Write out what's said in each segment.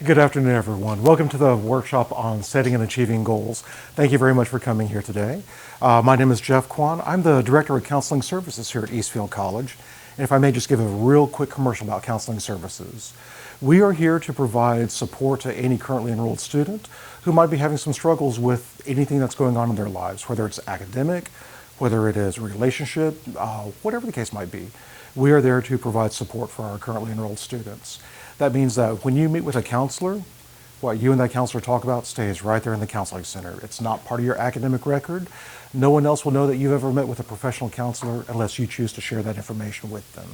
Good afternoon, everyone. Welcome to the workshop on setting and achieving goals. Thank you very much for coming here today. My name is Jeff Quan. I'm the Director of Counseling Services here at Eastfield College. And if I may just give a real quick commercial about counseling services. We are here to provide support to any currently enrolled student who might be having some struggles with anything that's going on in their lives, whether it's academic, whether it is relationship, whatever the case might be. We are there to provide support for our currently enrolled students. That means that when you meet with a counselor, what you and that counselor talk about stays right there in the counseling center. It's not part of your academic record. No one else will know that you've ever met with a professional counselor unless you choose to share that information with them.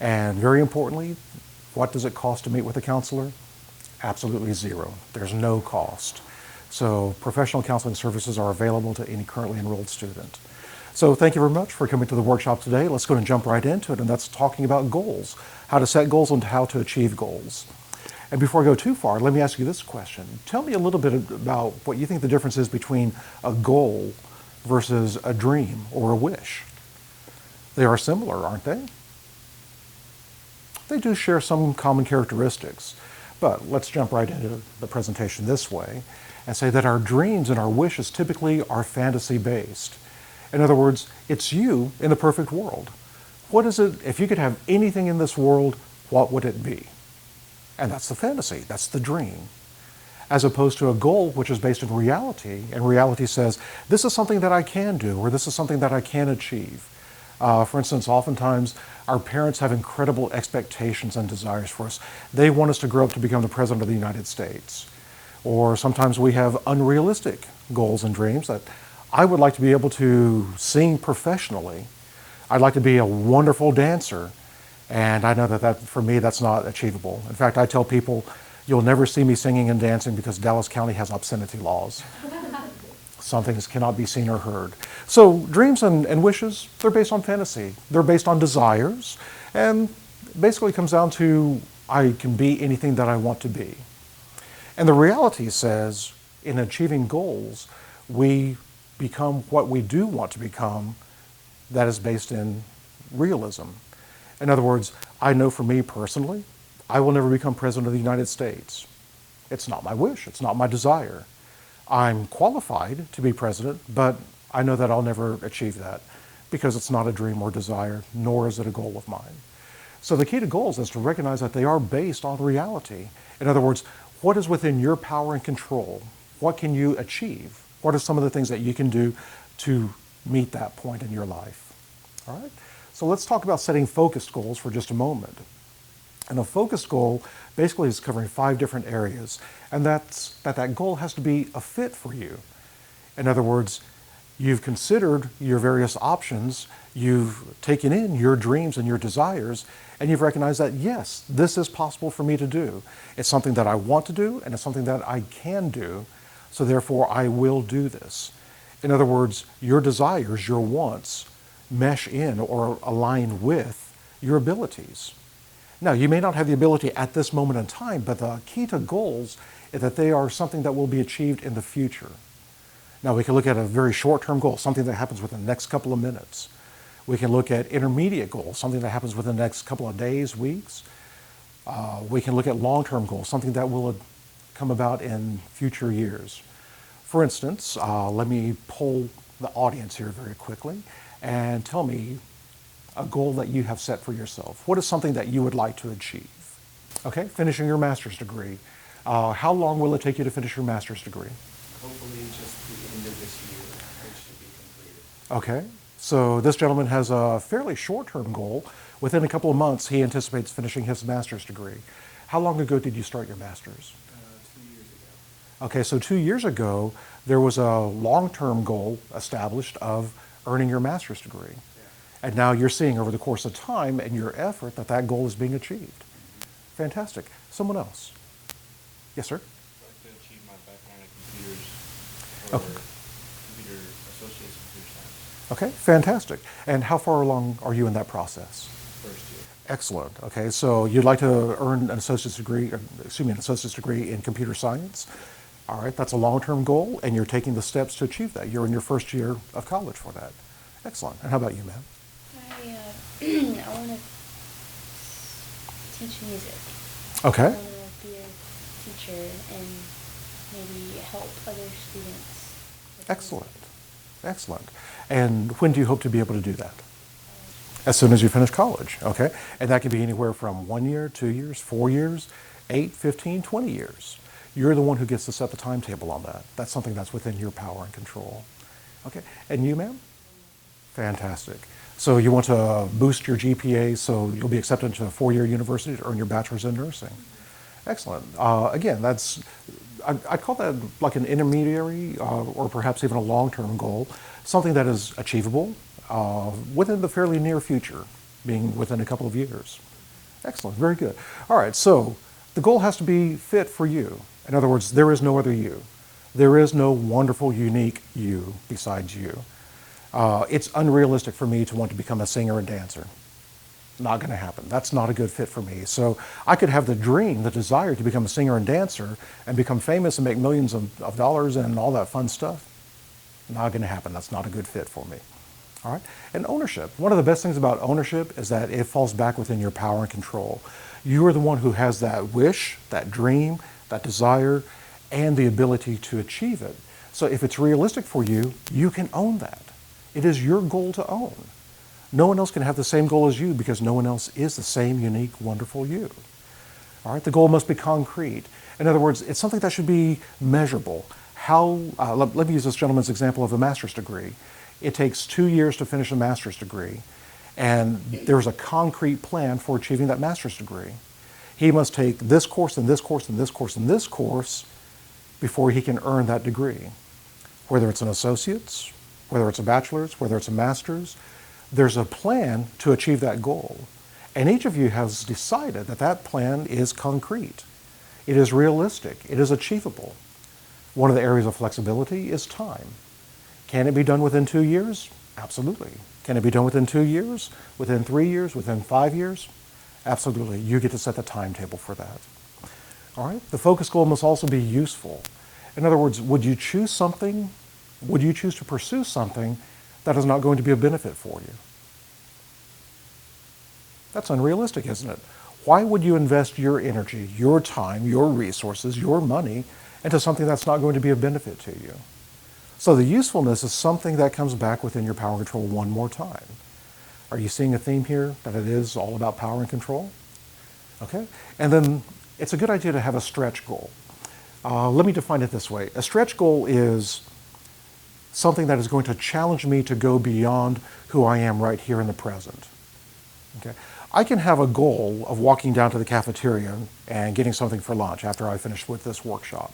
And very importantly, what does it cost to meet with a counselor? Absolutely zero. There's no cost. So professional counseling services are available to any currently enrolled student. So thank you very much for coming to the workshop today. Let's go and jump right into it, and that's talking about goals, how to set goals and how to achieve goals. And before I go too far, let me ask you this question. Tell me a little bit about what you think the difference is between a goal versus a dream or a wish. They are similar, aren't they? They do share some common characteristics, but let's jump right into the presentation this way and say that our dreams and our wishes typically are fantasy-based. In other words, it's you in the perfect world. What is it, if you could have anything in this world, what would it be? And that's the fantasy, that's the dream. As opposed to a goal which is based in reality, and reality says, this is something that I can do, or this is something that I can achieve. For instance, oftentimes our parents have incredible expectations and desires for us. They want us to grow up to become the President of the United States. Or sometimes we have unrealistic goals and dreams that I would like to be able to sing professionally. I'd like to be a wonderful dancer. And I know that for me, that's not achievable. In fact, I tell people, you'll never see me singing and dancing because Dallas County has obscenity laws. Some things cannot be seen or heard. So dreams and wishes, they're based on fantasy. They're based on desires. And basically it comes down to, I can be anything that I want to be. And the reality says, in achieving goals, we become what we do want to become that is based in realism. In other words, I know for me personally, I will never become President of the United States. It's not my wish, it's not my desire. I'm qualified to be president, but I know that I'll never achieve that because it's not a dream or desire, nor is it a goal of mine. So the key to goals is to recognize that they are based on reality. In other words, what is within your power and control? What can you achieve? What are some of the things that you can do to meet that point in your life? All right, so let's talk about setting focused goals for just a moment. And a focused goal basically is covering 5 different areas, and that's that goal has to be a fit for you. In other words, you've considered your various options, you've taken in your dreams and your desires, and you've recognized that, yes, this is possible for me to do. It's something that I want to do, and it's something that I can do, so therefore I will do this. In other words, your desires, your wants, mesh in or align with your abilities. Now, you may not have the ability at this moment in time, but the key to goals is that they are something that will be achieved in the future. Now, we can look at a very short-term goal, something that happens within the next couple of minutes. We can look at intermediate goals, something that happens within the next couple of days, weeks. We can look at long-term goals, something that will come about in future years. For instance, let me poll the audience here very quickly and tell me a goal that you have set for yourself. What is something that you would like to achieve? Okay, finishing your master's degree. How long will it take you to finish your master's degree? Hopefully just the end of this year, it should be completed. Okay, so this gentleman has a fairly short-term goal. Within a couple of months, he anticipates finishing his master's degree. How long ago did you start your master's? 2 years ago. Okay, so 2 years ago, there was a long-term goal established of earning your master's degree. Yeah. And now you're seeing over the course of time and your effort that that goal is being achieved. Fantastic. Someone else? Yes, sir? I'd like to achieve my background in computers or Okay. computer associates computer science. Okay, fantastic. And how far along are you in that process? First year. Excellent. Okay, so you'd like to earn an associate's degree, an associate's degree in computer science. All right, that's a long-term goal, and you're taking the steps to achieve that. You're in your first year of college for that. Excellent. And how about you, ma'am? I want to teach music. Okay. I want to be a teacher and maybe help other students. with Excellent. music. Excellent. And when do you hope to be able to do that? As soon as you finish college, okay? And that can be anywhere from 1 year, 2 years, 4 years, 8, 15, 20 years. You're the one who gets to set the timetable on that. That's something that's within your power and control. Okay, and you, ma'am? Fantastic. So you want to boost your GPA so you'll be accepted into a 4-year university to earn your bachelor's in nursing. Excellent. Again, I'd call that like an intermediary or perhaps even a long-term goal, something that is achievable within the fairly near future, being within a couple of years. Excellent, very good. All right, so the goal has to be fit for you. In other words, there is no other you. There is no wonderful, unique you besides you. It's unrealistic for me to want to become a singer and dancer. Not going to happen. That's not a good fit for me. So I could have the dream, the desire to become a singer and dancer and become famous and make millions of dollars and all that fun stuff. Not going to happen. That's not a good fit for me. All right. And ownership. One of the best things about ownership is that it falls back within your power and control. You are the one who has that wish, that dream, that desire, and the ability to achieve it. So if it's realistic for you, you can own that. It is your goal to own. No one else can have the same goal as you because no one else is the same unique, wonderful you. All right, the goal must be concrete. In other words, it's something that should be measurable. Let me use this gentleman's example of a master's degree. It takes 2 years to finish a master's degree, and there's a concrete plan for achieving that master's degree. He must take this course and this course and this course and this course before he can earn that degree. Whether it's an associate's, whether it's a bachelor's, whether it's a master's, there's a plan to achieve that goal. And each of you has decided that that plan is concrete. It is realistic. It is achievable. One of the areas of flexibility is time. Can it be done within 2 years? Absolutely. Can it be done within 2 years? Within 3 years? Within 5 years? Absolutely. You get to set the timetable for that. All right? The focus goal must also be useful. In other words, would you choose something? Would you choose to pursue something that is not going to be a benefit for you? That's unrealistic, isn't it? Why would you invest your energy, your time, your resources, your money into something that's not going to be a benefit to you? So the usefulness is something that comes back within your power and control one more time. Are you seeing a theme here that it is all about power and control? Okay, and then it's a good idea to have a stretch goal. Let me define it this way. A stretch goal is something that is going to challenge me to go beyond who I am right here in the present. Okay? I can have a goal of walking down to the cafeteria and getting something for lunch after I finish with this workshop.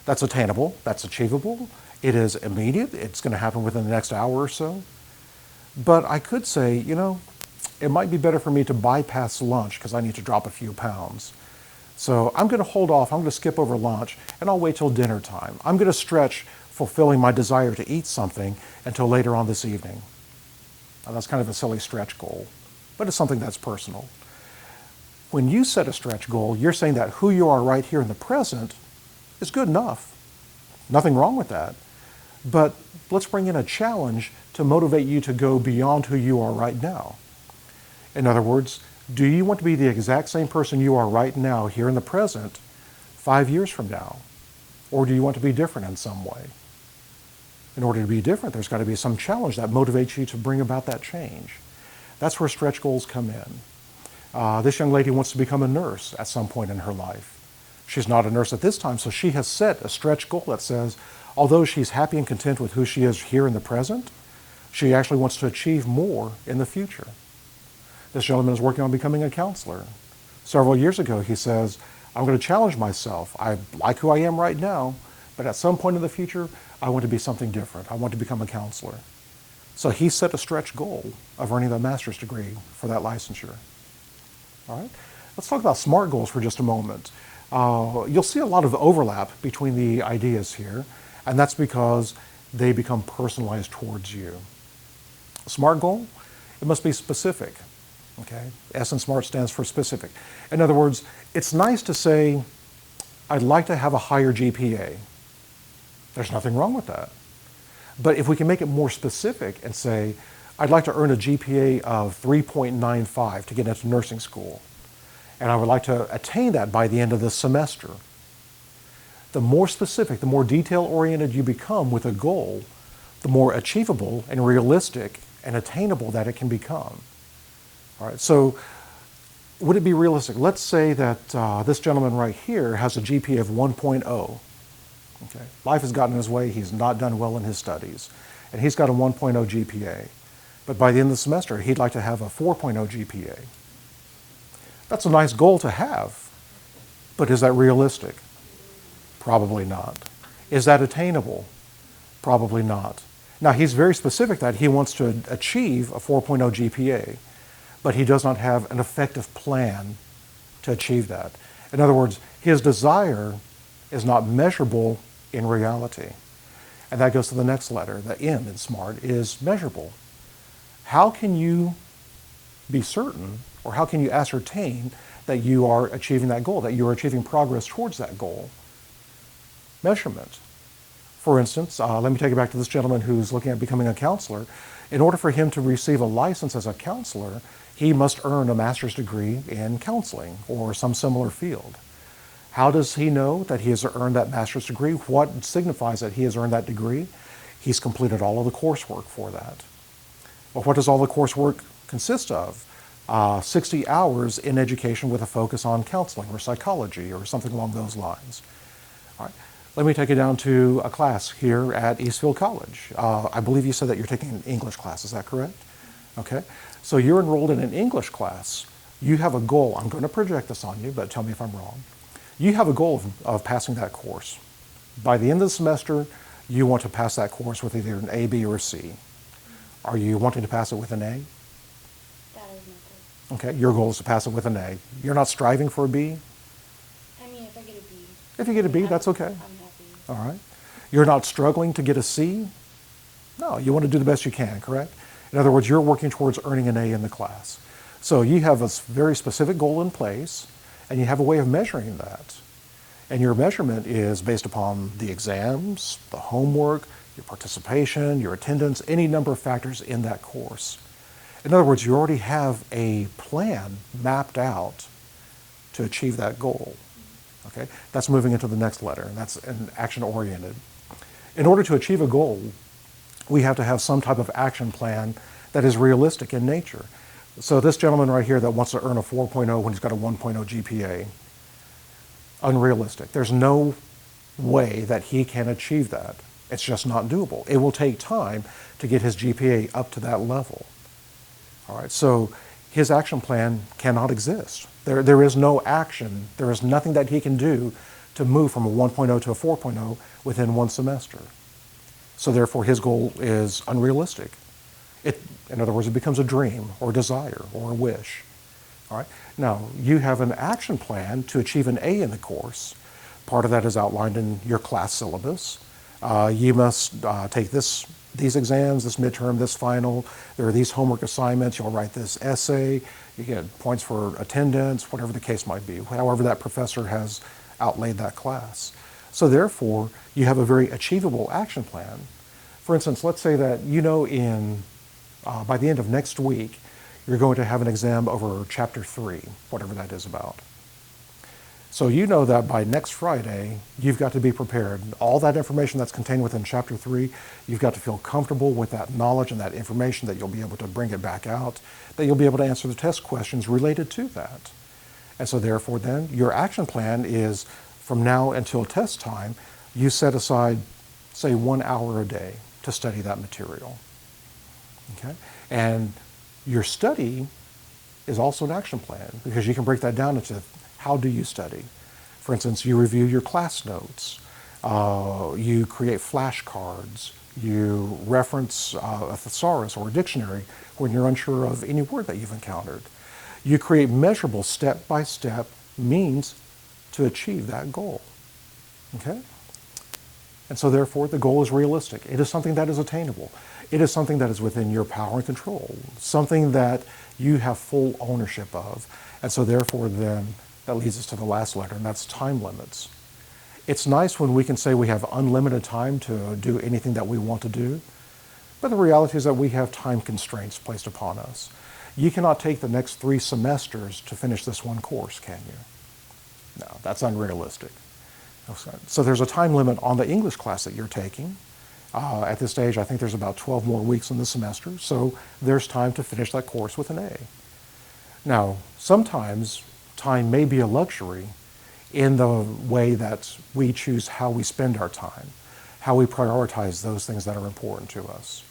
That's attainable, that's achievable, it is immediate, it's going to happen within the next hour or so. But I could say, you know, it might be better for me to bypass lunch because I need to drop a few pounds. So I'm going to hold off, I'm going to skip over lunch, and I'll wait till dinner time. I'm going to stretch fulfilling my desire to eat something until later on this evening. Now, that's kind of a silly stretch goal, but it's something that's personal. When you set a stretch goal, you're saying that who you are right here in the present is good enough. Nothing wrong with that. But let's bring in a challenge to motivate you to go beyond who you are right now. In other words, do you want to be the exact same person you are right now here in the present 5 years from now? Or do you want to be different in some way? In order to be different, there's got to be some challenge that motivates you to bring about that change. That's where stretch goals come in. This young lady wants to become a nurse at some point in her life. She's not a nurse at this time, so she has set a stretch goal that says, although she's happy and content with who she is here in the present, she actually wants to achieve more in the future. This gentleman is working on becoming a counselor. Several years ago, he says, I'm going to challenge myself. I like who I am right now, but at some point in the future, I want to be something different. I want to become a counselor. So he set a stretch goal of earning the master's degree for that licensure. All right? Let's talk about SMART goals for just a moment. You'll see a lot of overlap between the ideas here, and that's because they become personalized towards you. A SMART goal, it must be specific. Okay? S in SMART stands for specific. In other words, it's nice to say, I'd like to have a higher GPA. There's nothing wrong with that. But if we can make it more specific and say, I'd like to earn a GPA of 3.95 to get into nursing school, and I would like to attain that by the end of this semester, The more specific, the more detail-oriented you become with a goal, the more achievable and realistic and attainable that it can become. All right, so would it be realistic? Let's say that this gentleman right here has a GPA of 1.0. Okay. Life has gotten in his way, he's not done well in his studies, and he's got a 1.0 GPA. But by the end of the semester, he'd like to have a 4.0 GPA. That's a nice goal to have, but is that realistic? Probably not. Is that attainable? Probably not. Now, he's very specific that he wants to achieve a 4.0 GPA, but he does not have an effective plan to achieve that. In other words, his desire is not measurable in reality. And that goes to the next letter. The M in SMART is measurable. How can you be certain, or how can you ascertain that you are achieving that goal, that you are achieving progress towards that goal? Measurement. For instance, let me take it back to this gentleman who's looking at becoming a counselor. In order for him to receive a license as a counselor, he must earn a master's degree in counseling or some similar field. How does he know that he has earned that master's degree? What signifies that he has earned that degree? He's completed all of the coursework for that. Well, what does all the coursework consist of? 60 hours in education with a focus on counseling or psychology or something along those lines. All right. Let me take you down to a class here at Eastfield College. I believe you said that you're taking an English class, is that correct? Okay. So you're enrolled in an English class. You have a goal. I'm going to project this on you, but tell me if I'm wrong. You have a goal of passing that course. By the end of the semester, you want to pass that course with either an A, B, or a C. Are you wanting to pass it with an A? That is my goal. Okay, your goal is to pass it with an A. You're not striving for a B? I mean, if I get a B. If you get a B, that's okay. I'm happy. All right. You're not struggling to get a C? No, you want to do the best you can, correct? In other words, you're working towards earning an A in the class. So you have a very specific goal in place, and you have a way of measuring that. And your measurement is based upon the exams, the homework, your participation, your attendance, any number of factors in that course. In other words, you already have a plan mapped out to achieve that goal. Okay? That's moving into the next letter, and that's an action-oriented. In order to achieve a goal, we have to have some type of action plan that is realistic in nature. So this gentleman right here that wants to earn a 4.0 when he's got a 1.0 GPA, unrealistic. There's no way that he can achieve that. It's just not doable. It will take time to get his GPA up to that level. All right, so his action plan cannot exist. There is no action. There is nothing that he can do to move from a 1.0 to a 4.0 within one semester. So therefore, his goal is unrealistic. In other words, it becomes a dream or a desire or a wish. All right. Now, you have an action plan to achieve an A in the course. Part of that is outlined in your class syllabus. You must take these exams, this midterm, this final. There are these homework assignments. You'll write this essay. You get points for attendance, whatever the case might be, however that professor has outlaid that class. So therefore, you have a very achievable action plan. For instance, let's say that you know by the end of next week, you're going to have an exam over Chapter 3, whatever that is about. So you know that by next Friday, you've got to be prepared. All that information that's contained within Chapter 3, you've got to feel comfortable with that knowledge and that information, that you'll be able to bring it back out, that you'll be able to answer the test questions related to that. And so therefore then, your action plan is from now until test time, you set aside, say, 1 hour a day to study that material. Okay? And your study is also an action plan, because you can break that down into how do you study. For instance, you review your class notes, you create flashcards, you reference a thesaurus or a dictionary when you're unsure of any word that you've encountered. You create measurable step-by-step means to achieve that goal. Okay? And so therefore, the goal is realistic. It is something that is attainable. It is something that is within your power and control, something that you have full ownership of. And so therefore then, that leads us to the last letter, and that's time limits. It's nice when we can say we have unlimited time to do anything that we want to do, but the reality is that we have time constraints placed upon us. You cannot take the next 3 semesters to finish this one course, can you? No, that's unrealistic. So there's a time limit on the English class that you're taking. At this stage, I think there's about 12 more weeks in the semester, so there's time to finish that course with an A. Now, sometimes time may be a luxury in the way that we choose how we spend our time, how we prioritize those things that are important to us.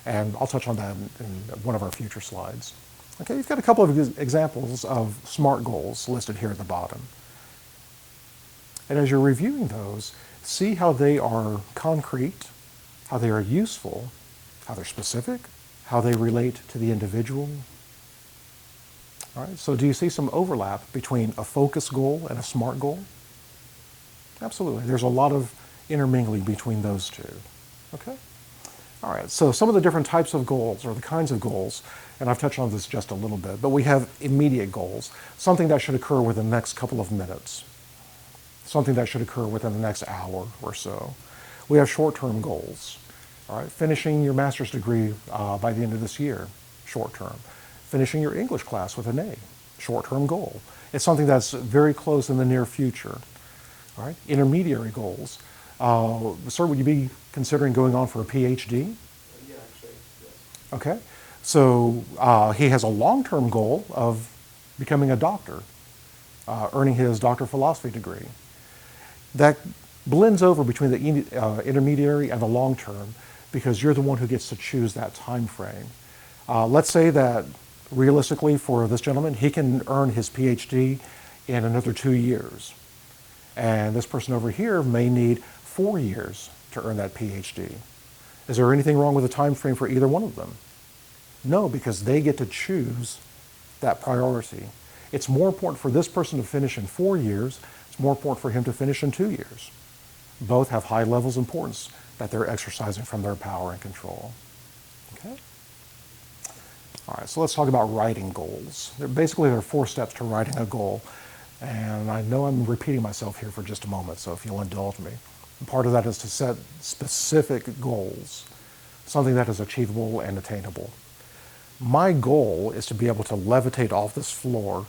And I'll touch on that in one of our future slides. Okay, you've got a couple of examples of SMART goals listed here at the bottom. And as you're reviewing those, see how they are concrete, how they are useful, how they're specific, how they relate to the individual. All right, so do you see some overlap between a focus goal and a SMART goal? Absolutely. There's a lot of intermingling between those two. Okay? All right, so some of the different types of goals, or the kinds of goals, and I've touched on this just a little bit, but we have immediate goals, something that should occur within the next couple of minutes, something that should occur within the next hour or so. We have short-term goals, all right, finishing your master's degree by the end of this year, short-term. Finishing your English class with an A, short-term goal. It's something that's very close in the near future. All right, intermediary goals. Sir, would you be considering going on for a PhD? Yeah, actually, yes. Okay, so he has a long-term goal of becoming a doctor, earning his Doctor of Philosophy degree. That blends over between the intermediary and the long-term because you're the one who gets to choose that time frame. Let's say that realistically for this gentleman, he can earn his PhD in another 2 years. And this person over here may need 4 years to earn that PhD. Is there anything wrong with the time frame for either one of them? No, because they get to choose that priority. It's more important for this person to finish in 4 years. It's more important for him to finish in 2 years. Both have high levels of importance that they're exercising from their power and control. Okay? All right, so let's talk about writing goals. Basically, there are 4 steps to writing a goal. And I know I'm repeating myself here for just a moment, so if you'll indulge me. Part of that is to set specific goals, something that is achievable and attainable. My goal is to be able to levitate off this floor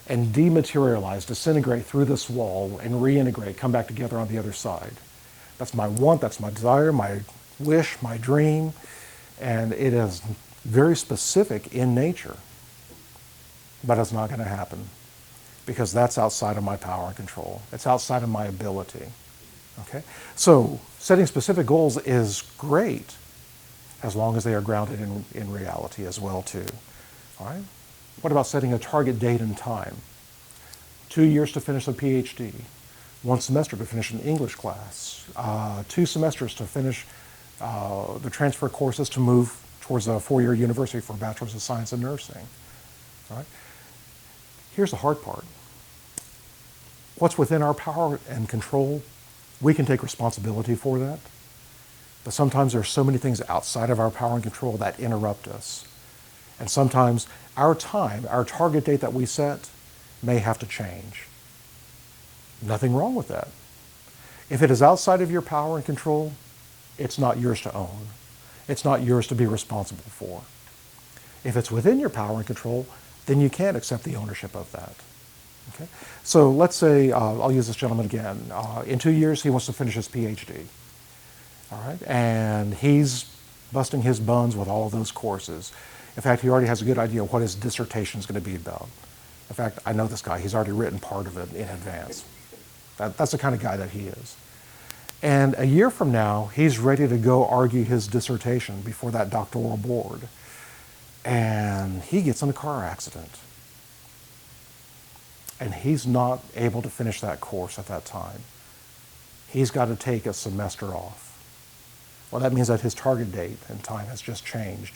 and dematerialize, disintegrate through this wall and reintegrate, come back together on the other side. That's my want, that's my desire, my wish, my dream, and it is very specific in nature, but it's not going to happen because that's outside of my power and control. It's outside of my ability. Okay? So setting specific goals is great as long as they are grounded in reality as well too. All right? What about setting a target date and time? 2 years to finish a PhD, 1 semester to finish an English class, 2 semesters to finish the transfer courses to move towards a 4-year university for a Bachelor's of Science in Nursing. All right? Here's the hard part. What's within our power and control, we can take responsibility for that. But sometimes there are so many things outside of our power and control that interrupt us. And sometimes our time, our target date that we set, may have to change. Nothing wrong with that. If it is outside of your power and control, it's not yours to own. It's not yours to be responsible for. If it's within your power and control, then you can't accept the ownership of that. Okay? So let's say, I'll use this gentleman again. In 2 years, he wants to finish his PhD. All right? And he's busting his buns with all of those courses. In fact, he already has a good idea of what his dissertation is going to be about. In fact, I know this guy. He's already written part of it in advance. That's the kind of guy that he is. And a year from now, he's ready to go argue his dissertation before that doctoral board. And he gets in a car accident. And he's not able to finish that course at that time. He's got to take a semester off. Well, that means that his target date and time has just changed,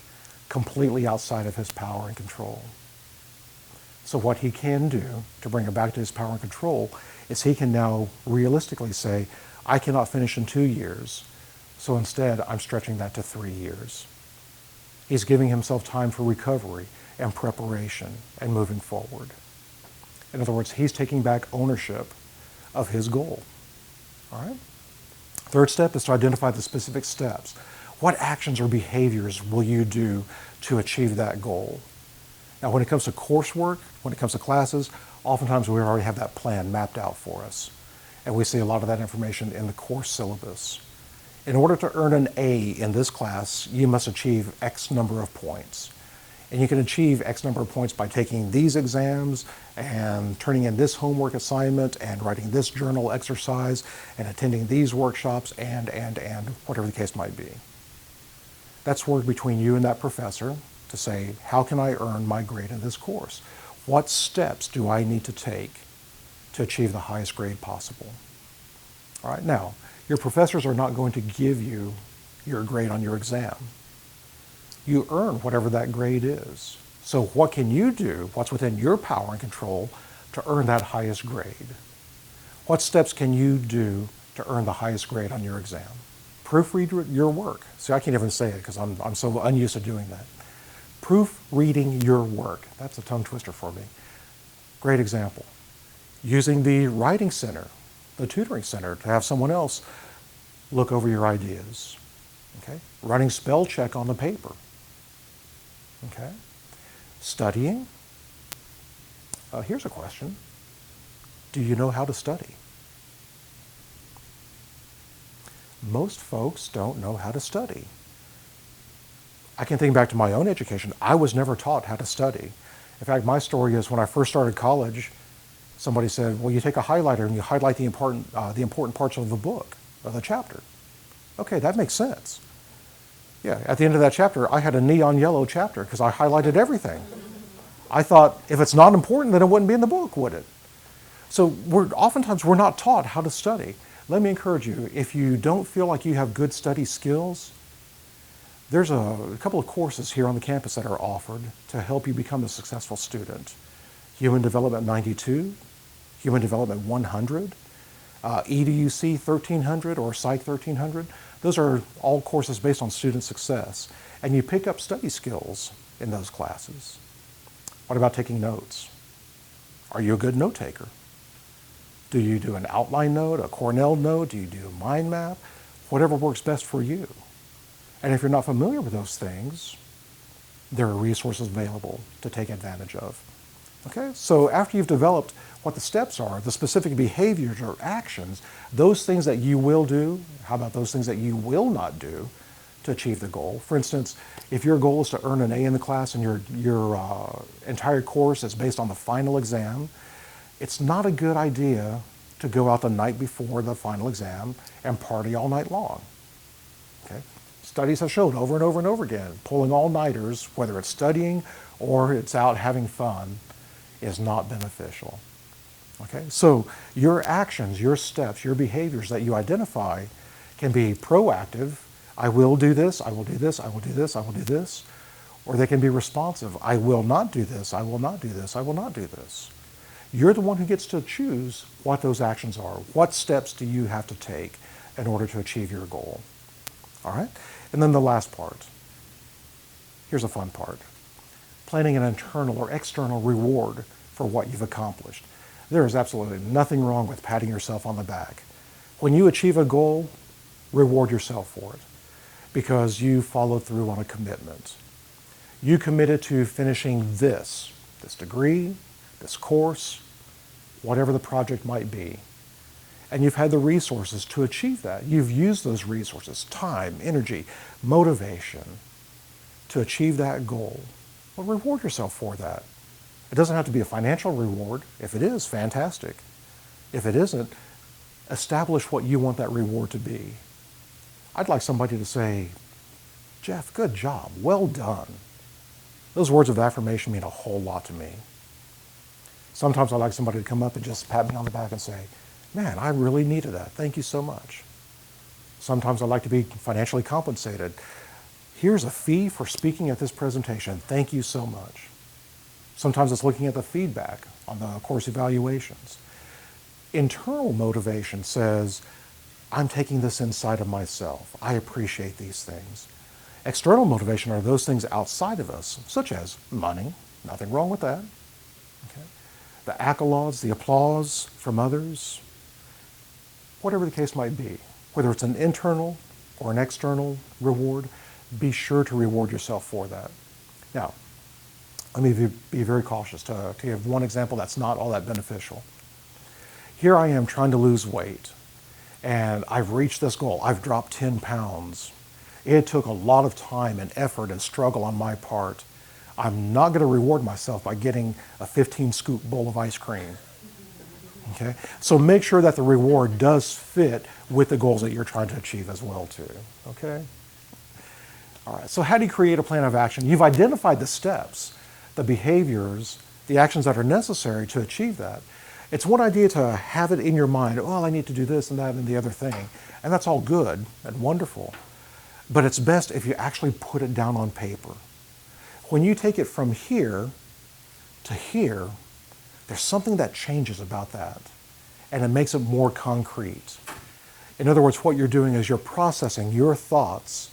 completely outside of his power and control. So what he can do to bring it back to his power and control is he can now realistically say, I cannot finish in 2 years, so instead I'm stretching that to 3 years. He's giving himself time for recovery and preparation and moving forward. In other words, he's taking back ownership of his goal. All right? Third step is to identify the specific steps. What actions or behaviors will you do to achieve that goal? Now, when it comes to coursework, when it comes to classes, oftentimes we already have that plan mapped out for us. And we see a lot of that information in the course syllabus. In order to earn an A in this class, you must achieve X number of points. And you can achieve X number of points by taking these exams and turning in this homework assignment and writing this journal exercise and attending these workshops and whatever the case might be. That's work between you and that professor to say, how can I earn my grade in this course? What steps do I need to take to achieve the highest grade possible? All right, now, your professors are not going to give you your grade on your exam. You earn whatever that grade is. So what can you do, what's within your power and control to earn that highest grade? What steps can you do to earn the highest grade on your exam? Proofread your work. See, I can't even say it because I'm so unused to doing that. Proofreading your work. That's a tongue twister for me. Great example. Using the writing center, the tutoring center, to have someone else look over your ideas. Okay? Running spell check on the paper. Okay? Studying. Here's a question. Do you know how to study? Most folks don't know how to study. I can think back to my own education. I was never taught how to study. In fact, my story is when I first started college, somebody said, well, you take a highlighter and you highlight the important parts of the book, of the chapter. Okay, that makes sense. Yeah, at the end of that chapter, I had a neon yellow chapter because I highlighted everything. I thought, if it's not important, then it wouldn't be in the book, would it? So oftentimes we're not taught how to study. Let me encourage you, if you don't feel like you have good study skills, there's a couple of courses here on the campus that are offered to help you become a successful student. Human Development 92, Human Development 100, EDUC 1300 or Psych 1300. Those are all courses based on student success. And you pick up study skills in those classes. What about taking notes? Are you a good note taker? Do you do an outline note, a Cornell note? Do you do a mind map? Whatever works best for you. And if you're not familiar with those things, there are resources available to take advantage of. Okay, so after you've developed what the steps are, the specific behaviors or actions, those things that you will do, how about those things that you will not do to achieve the goal? For instance, if your goal is to earn an A in the class and your entire course is based on the final exam, it's not a good idea to go out the night before the final exam and party all night long. Okay? Studies have shown over and over and over again, pulling all-nighters, whether it's studying or it's out having fun, is not beneficial. Okay? So your actions, your steps, your behaviors that you identify can be proactive. I will do this, I will do this, I will do this, I will do this. Or they can be responsive. I will not do this, I will not do this, I will not do this. You're the one who gets to choose what those actions are. What steps do you have to take in order to achieve your goal? All right? And then the last part. Here's a fun part. Planning an internal or external reward for what you've accomplished. There is absolutely nothing wrong with patting yourself on the back. When you achieve a goal, reward yourself for it because you followed through on a commitment. You committed to finishing this degree, this course, whatever the project might be. And you've had the resources to achieve that. You've used those resources, time, energy, motivation, to achieve that goal. Well, reward yourself for that. It doesn't have to be a financial reward. If it is, fantastic. If it isn't, establish what you want that reward to be. I'd like somebody to say, Jeff, good job, well done. Those words of affirmation mean a whole lot to me. Sometimes I'd like somebody to come up and just pat me on the back and say, man, I really needed that. Thank you so much. Sometimes I'd like to be financially compensated. Here's a fee for speaking at this presentation. Thank you so much. Sometimes it's looking at the feedback on the course evaluations. Internal motivation says, I'm taking this inside of myself. I appreciate these things. External motivation are those things outside of us, such as money. Nothing wrong with that. Okay. The accolades, the applause from others, whatever the case might be, whether it's an internal or an external reward, be sure to reward yourself for that. Now, let me be very cautious to give one example that's not all that beneficial. Here I am trying to lose weight, and I've reached this goal. I've dropped 10 pounds. It took a lot of time and effort and struggle on my part. I'm not going to reward myself by getting a 15 scoop bowl of ice cream. Okay? So make sure that the reward does fit with the goals that you're trying to achieve as well too. Okay? All right, so how do you create a plan of action? You've identified the steps, the behaviors, the actions that are necessary to achieve that. It's one idea to have it in your mind, oh, I need to do this and that and the other thing. And that's all good and wonderful. But it's best if you actually put it down on paper. When you take it from here to here, there's something that changes about that. And it makes it more concrete. In other words, what you're doing is you're processing your thoughts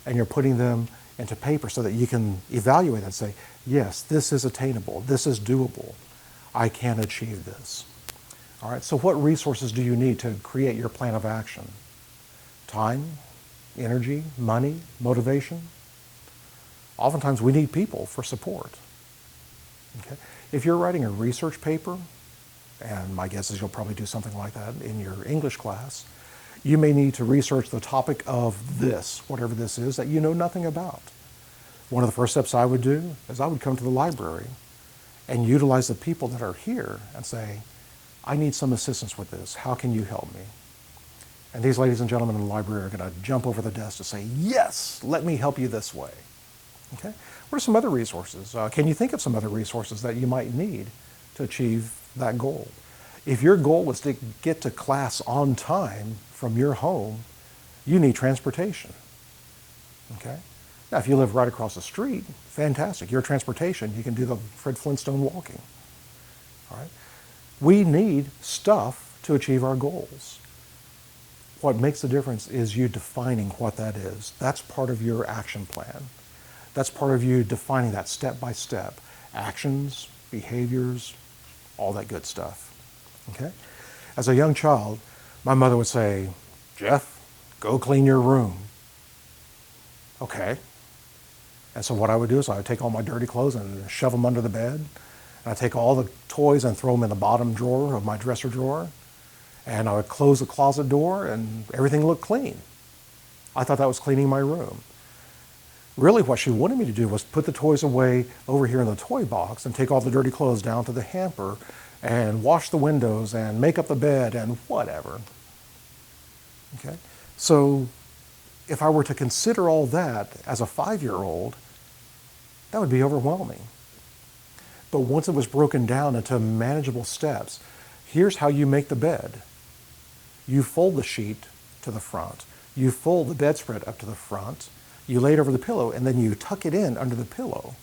and you're putting them into paper so that you can evaluate and say, yes, this is attainable, this is doable, I can achieve this. All right, so what resources do you need to create your plan of action? Time, energy, money, motivation? Oftentimes we need people for support. Okay? If you're writing a research paper, and my guess is you'll probably do something like that in your English class, you may need to research the topic of this, whatever this is, that you know nothing about. One of the first steps I would do is I would come to the library and utilize the people that are here and say, I need some assistance with this. How can you help me? And these ladies and gentlemen in the library are going to jump over the desk to say, yes, let me help you this way. Okay? What are some other resources? Can you think of some other resources that you might need to achieve that goal? If your goal is to get to class on time from your home, you need transportation. Okay? Now, if you live right across the street, fantastic. Your transportation, you can do the Fred Flintstone walking. All right? We need stuff to achieve our goals. What makes the difference is you defining what that is. That's part of your action plan. That's part of you defining that step by step. Actions, behaviors, all that good stuff. Okay? As a young child, my mother would say, Jeff, go clean your room. Okay. And so what I would do is I would take all my dirty clothes and shove them under the bed. And I'd take all the toys and throw them in the bottom drawer of my dresser drawer. And I would close the closet door and everything looked clean. I thought that was cleaning my room. Really what she wanted me to do was put the toys away over here in the toy box and take all the dirty clothes down to the hamper and wash the windows and make up the bed and whatever. Okay? So if I were to consider all that as a 5-year-old, that would be overwhelming. But once it was broken down into manageable steps, here's how you make the bed. You fold the sheet to the front. You fold the bedspread up to the front. You lay it over the pillow, and then you tuck it in under the pillow.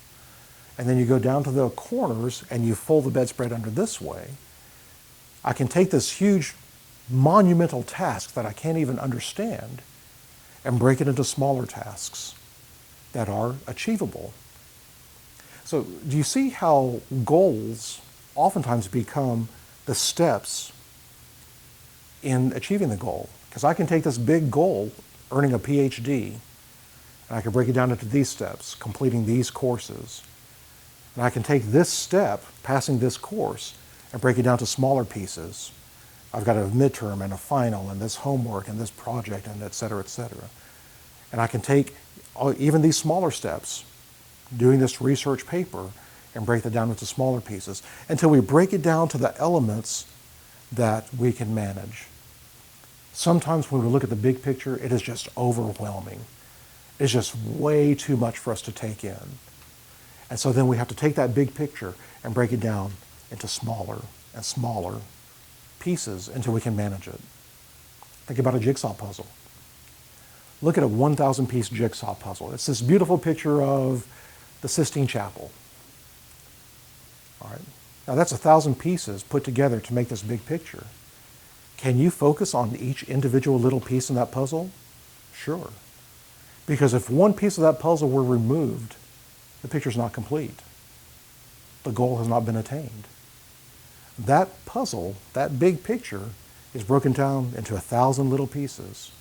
And then you go down to the corners, and you fold the bedspread under this way. I can take this huge, monumental task that I can't even understand and break it into smaller tasks that are achievable. So do you see how goals oftentimes become the steps in achieving the goal? Because I can take this big goal, earning a PhD, and I can break it down into these steps, completing these courses. And I can take this step, passing this course, and break it down to smaller pieces. I've got a midterm and a final and this homework and this project and et cetera, et cetera. And I can take even these smaller steps, doing this research paper, and break that down into smaller pieces until we break it down to the elements that we can manage. Sometimes when we look at the big picture, it is just overwhelming. It's just way too much for us to take in. And so then we have to take that big picture and break it down into smaller and smaller pieces until we can manage it. Think about a jigsaw puzzle. Look at a 1,000-piece jigsaw puzzle. It's this beautiful picture of the Sistine Chapel. All right. Now that's 1,000 pieces put together to make this big picture. Can you focus on each individual little piece in that puzzle? Sure. Because if one piece of that puzzle were removed, the picture's not complete. The goal has not been attained. That puzzle, that big picture, is broken down into 1,000 little pieces.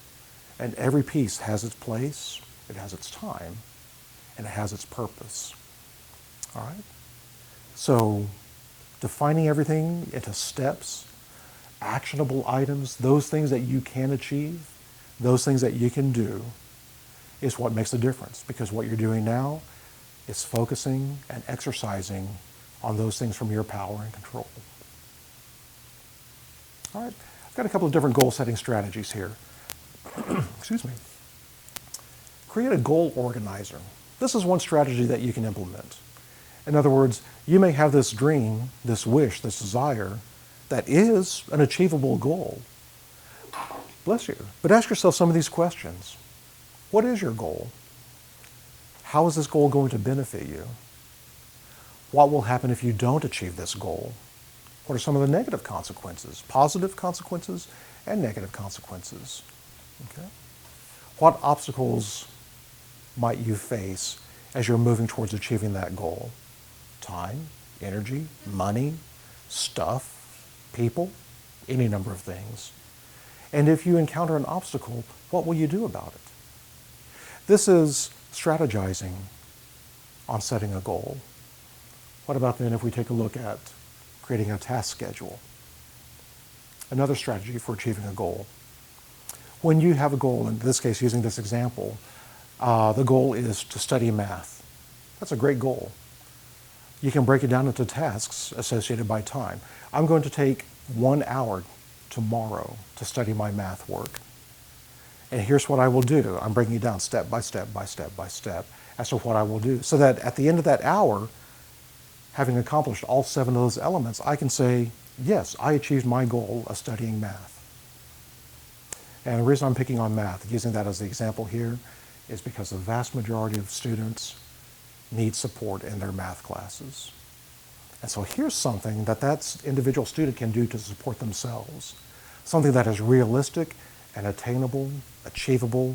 And every piece has its place, it has its time, and it has its purpose. All right? So defining everything into steps, actionable items, those things that you can achieve, those things that you can do, is what makes a difference. Because what you're doing now is focusing and exercising on those things from your power and control. All right, I've got a couple of different goal setting strategies here. Excuse me. Create a goal organizer. This is one strategy that you can implement. In other words, you may have this dream, this wish, this desire that is an achievable goal. Bless you. But ask yourself some of these questions. What is your goal? How is this goal going to benefit you? What will happen if you don't achieve this goal? What are some of the negative consequences? Positive consequences and negative consequences. Okay? What obstacles might you face as you're moving towards achieving that goal? Time, energy, money, stuff, people, any number of things. And if you encounter an obstacle, what will you do about it? This is strategizing on setting a goal. What about then if we take a look at creating a task schedule? Another strategy for achieving a goal. When you have a goal, in this case using this example, the goal is to study math. That's a great goal. You can break it down into tasks associated by time. I'm going to take 1 hour tomorrow to study my math work. And here's what I will do. I'm breaking it down step by step by step by step as to what I will do. So that at the end of that hour, having accomplished all 7 of those elements, I can say, yes, I achieved my goal of studying math. And the reason I'm picking on math, using that as the example here, is because the vast majority of students need support in their math classes. And so here's something that individual student can do to support themselves. Something that is realistic and attainable, achievable,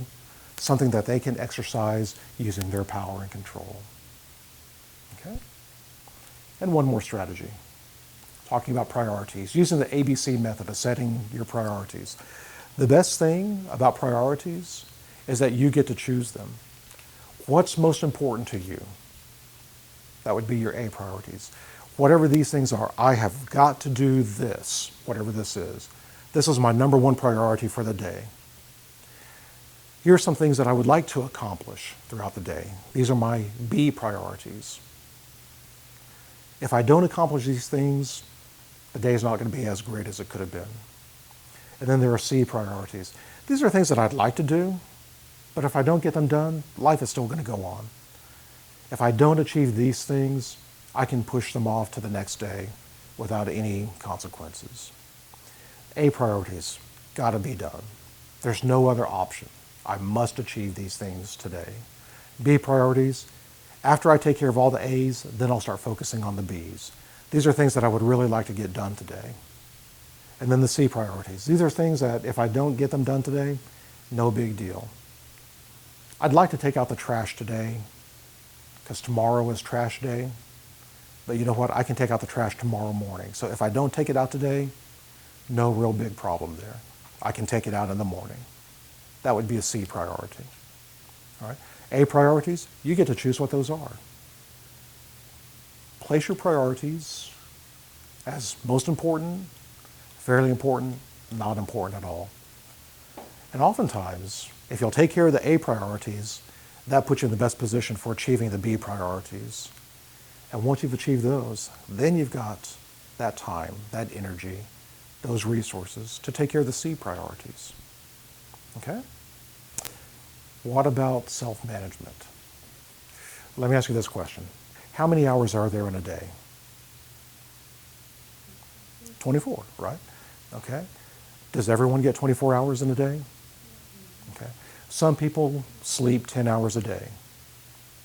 something that they can exercise using their power and control. Okay? And one more strategy, talking about priorities, using the ABC method of setting your priorities. The best thing about priorities is that you get to choose them. What's most important to you? That would be your A priorities. Whatever these things are, I have got to do this, whatever this is. This is my number 1 priority for the day. Here are some things that I would like to accomplish throughout the day. These are my B priorities. If I don't accomplish these things, the day is not going to be as great as it could have been. And then there are C priorities. These are things that I'd like to do, but if I don't get them done, life is still going to go on. If I don't achieve these things, I can push them off to the next day without any consequences. A priorities, got to be done. There's no other option. I must achieve these things today. B priorities, after I take care of all the A's, then I'll start focusing on the B's. These are things that I would really like to get done today. And then the C priorities. These are things that if I don't get them done today, no big deal. I'd like to take out the trash today because tomorrow is trash day. But you know what? I can take out the trash tomorrow morning. So if I don't take it out today, no real big problem there. I can take it out in the morning. That would be a C priority. All right. A priorities, you get to choose what those are. Place your priorities as most important, fairly important, not important at all. And oftentimes, if you'll take care of the A priorities, that puts you in the best position for achieving the B priorities. And once you've achieved those, then you've got that time, that energy, those resources to take care of the C priorities. Okay? What about self-management? Let me ask you this question. How many hours are there in a day? 24, right? Okay. Does everyone get 24 hours in a day? Okay. Some people sleep 10 hours a day.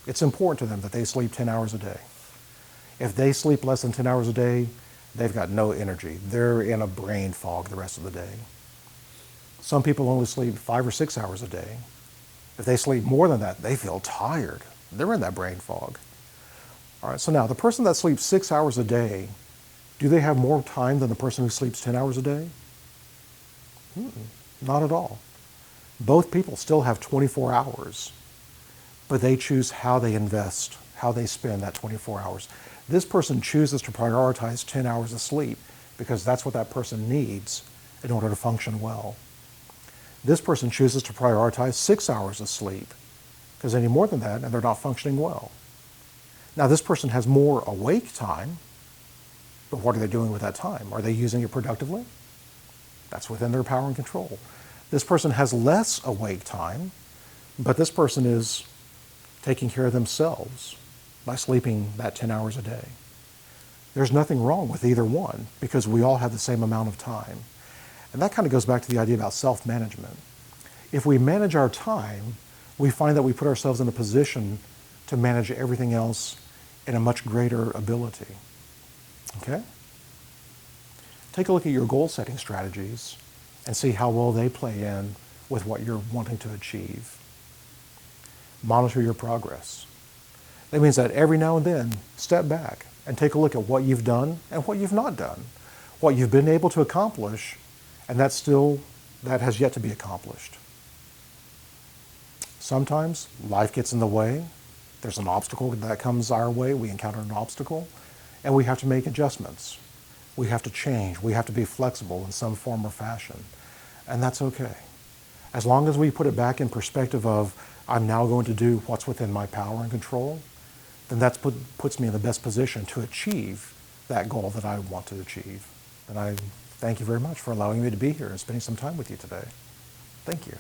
It's important to them that they sleep 10 hours a day. If they sleep less than 10 hours a day, they've got no energy. They're in a brain fog the rest of the day. Some people only sleep 5 or 6 hours a day. If they sleep more than that, they feel tired. They're in that brain fog. All right, so now the person that sleeps 6 hours a day, do they have more time than the person who sleeps 10 hours a day? Not at all. Both people still have 24 hours, but they choose how they invest, how they spend that 24 hours. This person chooses to prioritize 10 hours of sleep because that's what that person needs in order to function well. This person chooses to prioritize 6 hours of sleep because they need more than that and they're not functioning well. Now, this person has more awake time, but what are they doing with that time? Are they using it productively? That's within their power and control. This person has less awake time, but this person is taking care of themselves by sleeping that 10 hours a day. There's nothing wrong with either one because we all have the same amount of time. And that kind of goes back to the idea about self-management. If we manage our time, we find that we put ourselves in a position to manage everything else in a much greater ability. Okay? Take a look at your goal-setting strategies and see how well they play in with what you're wanting to achieve. Monitor your progress. That means that every now and then, step back and take a look at what you've done and what you've not done, what you've been able to accomplish, and that has yet to be accomplished. Sometimes life gets in the way. There's an obstacle that comes our way. We encounter an obstacle, and we have to make adjustments. We have to change. We have to be flexible in some form or fashion, and that's okay. As long as we put it back in perspective of, I'm now going to do what's within my power and control, then that puts me in the best position to achieve that goal that I want to achieve. And I thank you very much for allowing me to be here and spending some time with you today. Thank you.